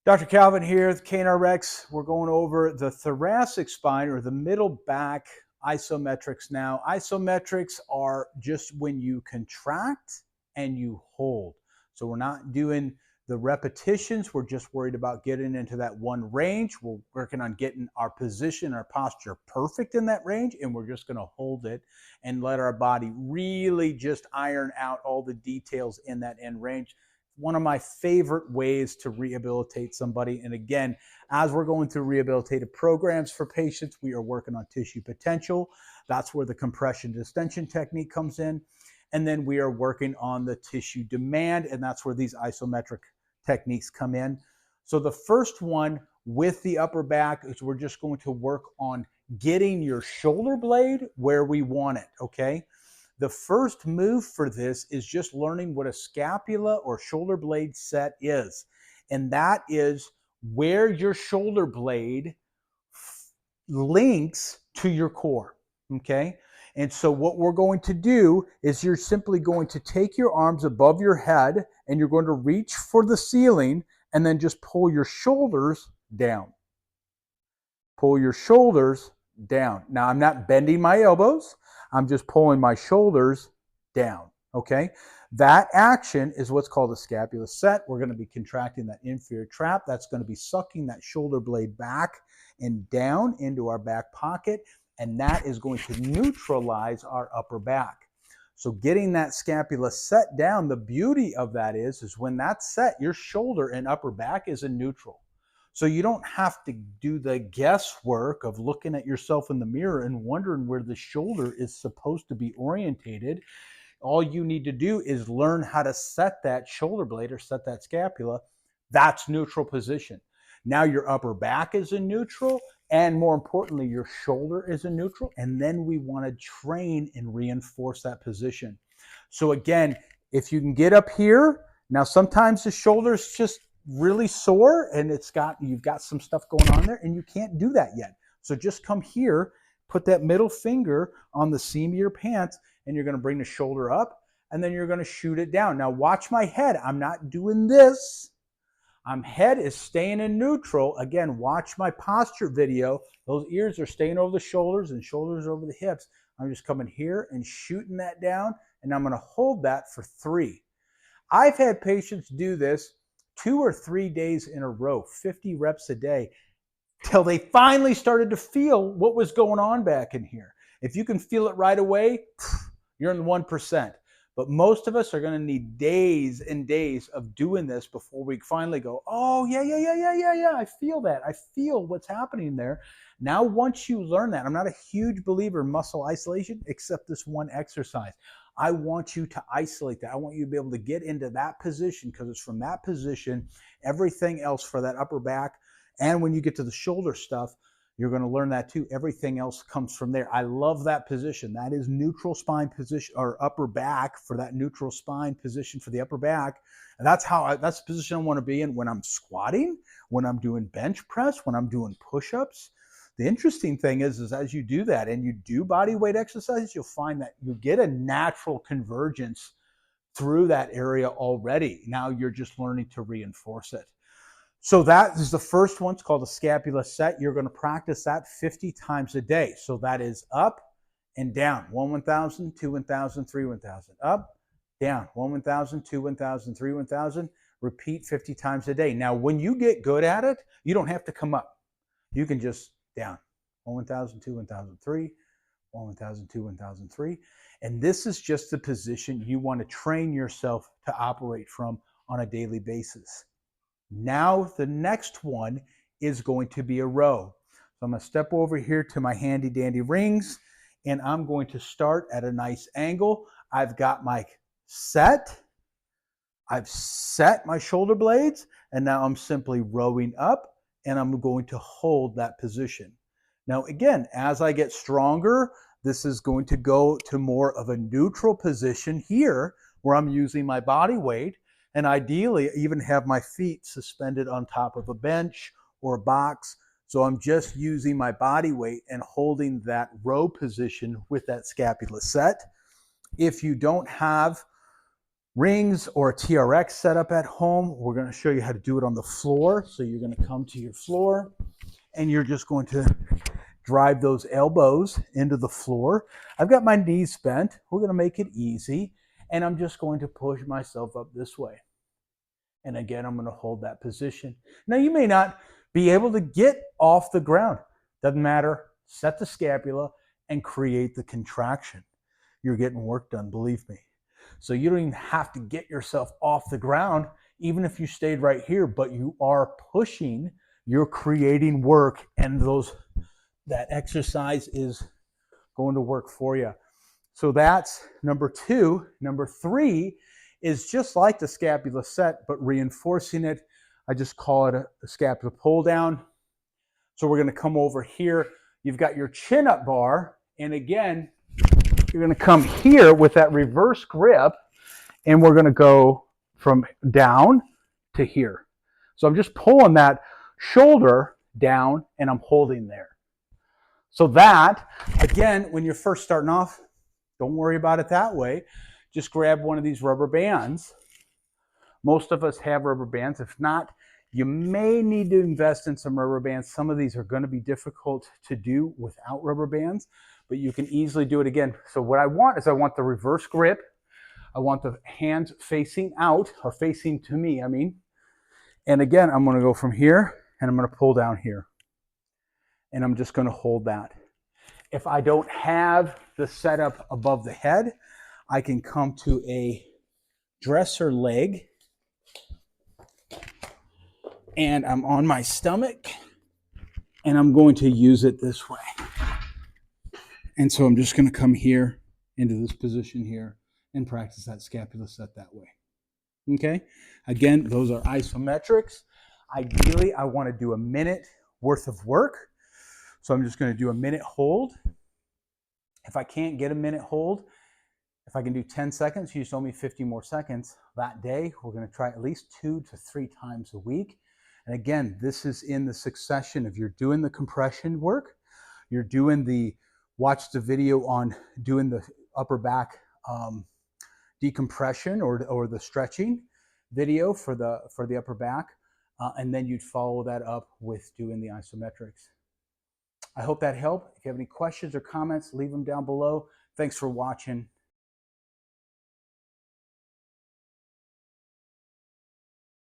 Dr. Calvin here with K&R Rex. We're going over the thoracic spine or the middle back isometrics now. Isometrics are just when you contract and you hold. So we're not doing the repetitions. We're just worried about getting into that one range. We're working on getting our position, our posture perfect in that range, and we're just going to hold it and let our body really just iron out all the details in that end range. One of my favorite ways to rehabilitate somebody. And again, as we're going through rehabilitative programs for patients, we are working on tissue potential. That's where the compression distension technique comes in. And then we are working on the tissue demand, and that's where these isometric techniques come in. So the first one with the upper back is we're just going to work on getting your shoulder blade where we want it, okay? The first move for this is just learning what a scapula or shoulder blade set is. And that is where your shoulder blade links to your core, okay? And so what we're going to do is you're simply going to take your arms above your head and you're going to reach for the ceiling and then just pull your shoulders down. Pull your shoulders down. Now, I'm not bending my elbows. I'm just pulling my shoulders down, okay? That action is what's called a scapula set. We're going to be contracting that inferior trap. That's going to be sucking that shoulder blade back and down into our back pocket, and that is going to neutralize our upper back. So getting that scapula set down, the beauty of that is when that's set, your shoulder and upper back is in neutral. So you don't have to do the guesswork of looking at yourself in the mirror and wondering where the shoulder is supposed to be orientated. All you need to do is learn how to set that shoulder blade or set that scapula. That's neutral position. Now your upper back is in neutral, and more importantly, your shoulder is in neutral. And then we want to train and reinforce that position. So again, if you can get up here, now sometimes the shoulder's just really sore and you've got some stuff going on there and you can't do that yet. So just come here, put that middle finger on the seam of your pants, and you're going to bring the shoulder up and then you're going to shoot it down. Now watch my head. I'm not doing this. Head is staying in neutral. Again, watch my posture video. Those ears are staying over the shoulders and shoulders over the hips. I'm just coming here and shooting that down, and I'm going to hold that for 3. I've had patients do this 2 or 3 days in a row, 50 reps a day, till they finally started to feel what was going on back in here. If you can feel it right away, you're in the 1%. But most of us are going to need days and days of doing this before we finally go, oh, yeah, I feel that. I feel what's happening there. Now, once you learn that, I'm not a huge believer in muscle isolation, except this one exercise. I want you to isolate that. I want you to be able to get into that position, because it's from that position, everything else for that upper back. And when you get to the shoulder stuff, you're going to learn that too. Everything else comes from there. I love that position. That is neutral spine position, or upper back for that neutral spine position for the upper back. And that's the position I want to be in when I'm squatting, when I'm doing bench press, when I'm doing push-ups. The interesting thing is as you do that and you do body weight exercises, you'll find that you get a natural convergence through that area already. Now you're just learning to reinforce it. So that is the first one. It's called a scapula set. You're going to practice that 50 times a day. So that is up and down. 1, 1,000, 2, 1,000, 3, 1,000. Up, down. 1, 1,000, 2, 1,000, 3, 1,000. Repeat 50 times a day. Now, when you get good at it, you don't have to come up. You can just down. 1, 1,000, 2, 1,000, 3. 1, 1,000, 2, 1,000, 3. And this is just the position you want to train yourself to operate from on a daily basis. Now the next one is going to be a row. So I'm going to step over here to my handy dandy rings, and I'm going to start at a nice angle. I've got my I've set my shoulder blades, and now I'm simply rowing up, and I'm going to hold that position. Now again, as I get stronger, this is going to go to more of a neutral position here, where I'm using my body weight, and ideally even have my feet suspended on top of a bench or a box. So I'm just using my body weight and holding that row position with that scapula set. If you don't have rings or a TRX setup at home, we're going to show you how to do it on the floor. So you're going to come to your floor and you're just going to drive those elbows into the floor. I've got my knees bent. We're going to make it easy. And I'm just going to push myself up this way. And again, I'm going to hold that position. Now, you may not be able to get off the ground. Doesn't matter. Set the scapula and create the contraction. You're getting work done, believe me. So you don't even have to get yourself off the ground, even if you stayed right here, but you are pushing, you're creating work, and that exercise is going to work for you. So that's number 2. Number 3 is just like the scapula set, but reinforcing it. I just call it a scapula pull down. So we're going to come over here. You've got your chin up bar. And again, you're going to come here with that reverse grip. And we're going to go from down to here. So I'm just pulling that shoulder down and I'm holding there. So that, again, when you're first starting off, don't worry about it that way. Just grab one of these rubber bands. Most of us have rubber bands. If not, you may need to invest in some rubber bands. Some of these are going to be difficult to do without rubber bands, but you can easily do it again. So what I want is I want the reverse grip. I want the hands facing out, or facing to me, I mean. And again, I'm going to go from here and I'm going to pull down here. And I'm just going to hold that. If I don't have the setup above the head, I can come to a dresser leg and I'm on my stomach and I'm going to use it this way. And so I'm just going to come here into this position here and practice that scapula set that way. Okay? Again, those are isometrics. Ideally, I want to do a minute worth of work. So I'm just going to do a minute hold. If I can't get a minute hold, if I can do 10 seconds, you show me 50 more seconds that day. We're going to try at least 2 to 3 times a week. And again, this is in the succession of you're doing the compression work, you're doing watch the video on doing the upper back decompression or the stretching video for the upper back, and then you'd follow that up with doing the isometrics. I hope that helped. If you have any questions or comments, leave them down below. Thanks for watching.